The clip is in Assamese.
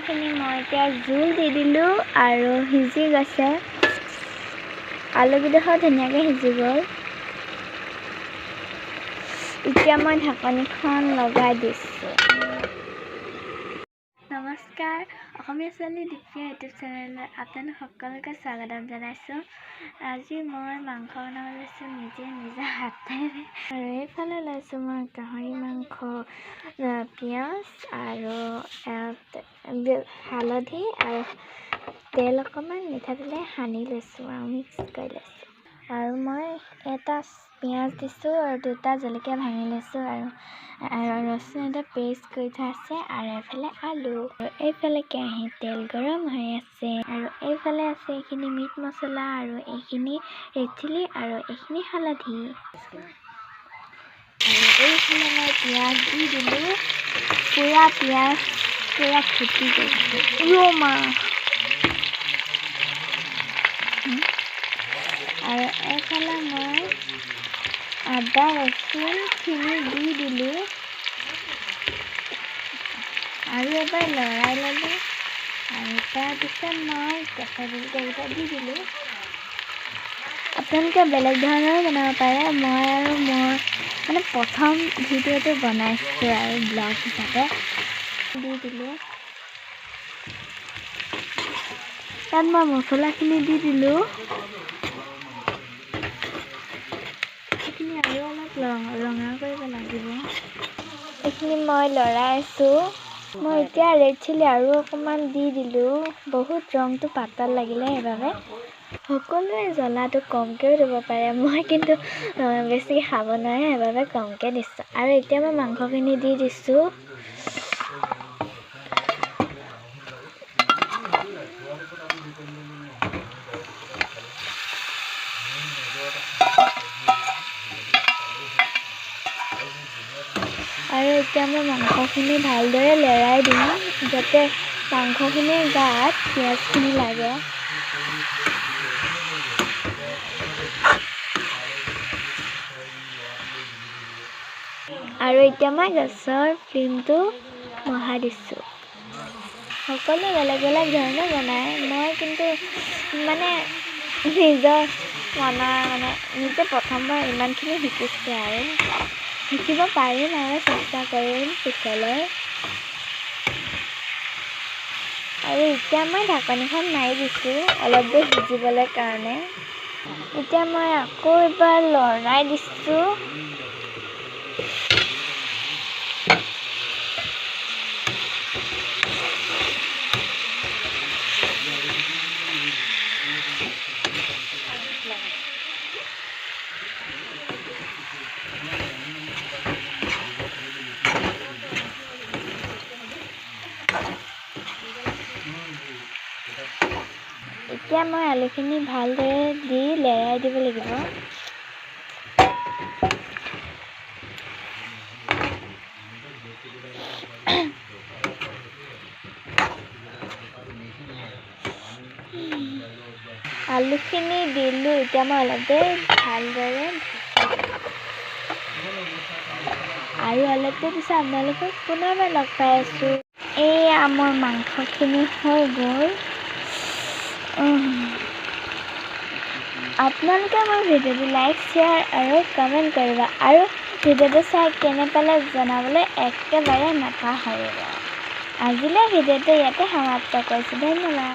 মাংসখিনি মই এতিয়া জোল দি দিলোঁ আৰু সিজি গৈছে। আলুকেইডোখৰ ধুনীয়াকৈ সিজি গ'ল। এতিয়া মই ঢাকনিখন লগাই দিছোঁ। নমস্কাৰ, অসমীয়া ছোৱালী দীপ্তিৰ ইউটিউব চেনেললৈ আপোনালোক সকলোকে স্বাগতম জনাইছোঁ। আজি মই মাংস বনাব লৈছোঁ নিজে হাতেৰে। আৰু এইফালে লৈছোঁ মই গাহৰি মাংস, পিঁয়াজ আৰু হালধি আৰু তেল অকণমান মিঠাতেলে সানি লৈছোঁ আৰু মিক্স কৰি লৈছোঁ। আৰু মই এটা পিঁয়াজ দিছোঁ আৰু 2টা জলকীয়া ভাঙি লৈছোঁ আৰু ৰচুন এটা পেষ্ট কৰি থোৱা আছে আৰু এইফালে আলু। আৰু এইফালে কেৰাহীত তেল গৰম হৈ আছে আৰু এইফালে আছে এইখিনি মিট মছলা আৰু এইখিনি ৰেড চিলি আৰু এইখিনি হালধি। আৰু এইফালে মই পিঁয়াজ দি দিলোঁ। পিঁয়াজ পুৰা ফুটি গৈছে। ৰমা আৰু এইফালে মই আদা ৰচুনখিনি দি দিলোঁ আৰু এবাৰ লৰাই ল'লোঁ আৰু তাৰপিছত মই কেঁচা জলকীয়াকেইটা দি দিলোঁ। আপোনালোকে বেলেগ ধৰণেও বনাব পাৰে। মই মানে প্ৰথম ভিডিঅ'টো বনাইছোঁ আৰু ব্লগ হিচাপে দি দিলোঁ। তাত মই মছলাখিনি দি দিলোঁ। এইখিনি আৰু অলপ ৰঙা কৰিব লাগিব। এইখিনি মই লৰাইছোঁ। মই এতিয়া ৰেড চিলি আৰু অকণমান দি দিলোঁ। বহুত ৰংটো পাতল লাগিলে সেইবাবে। সকলোৱে জ্বলাটো কমকৈও দিব পাৰে, মই কিন্তু বেছিকৈ খাব নোৱাৰে সেইবাবে কমকৈ দিছোঁ। আৰু এতিয়া মই মাংসখিনি দি দিছোঁ। আৰু এতিয়া মই মাংসখিনি ভালদৰে লৰাই দিম যাতে মাংসখিনিৰ গাত পিঁয়াজখিনি লাগে। আৰু এতিয়া মই গেছৰ ফ্লেমটো বঢ়াই দিছোঁ। সকলোৱে বেলেগ বেলেগ ধৰণে বনায়, মই কিন্তু নিজে প্ৰথমবাৰ ইমানখিনি শিকিছোঁ আৰু শিকিব পাৰিম আৰু চেষ্টা কৰিম পিছলৈ। আৰু এতিয়া মই ঢাকনিখন মাৰি দিছোঁ অলপ দেৰি সিজিবলৈ কাৰণে। এতিয়া মই আকৌ এবাৰ লৰাই দিছোঁ। এতিয়া মই আলুখিনি ভালদৰে দি লৰাই দিব লাগিব। আলুখিনি দিলোঁ। এতিয়া মই অলপ দেৰি ভালদৰে আৰু অলপ দেৰি পিছত আপোনালোকক পুনৰবাৰ লগ পাই আছোঁ। এয়া মোৰ মাংসখিনি হৈ গ'ল। আপোনালোকে মোৰ ভিডিঅ'টো লাইক, শ্বেয়াৰ আৰু কমেণ্ট কৰিব আৰু ভিডিঅ'টো চাই কেনে পালে জনাবলৈ একেবাৰে নাপাহৰিব। আজিলৈ ভিডিঅ'টো ইয়াতে সমাপ্ত কৰিছোঁ। ধন্যবাদ।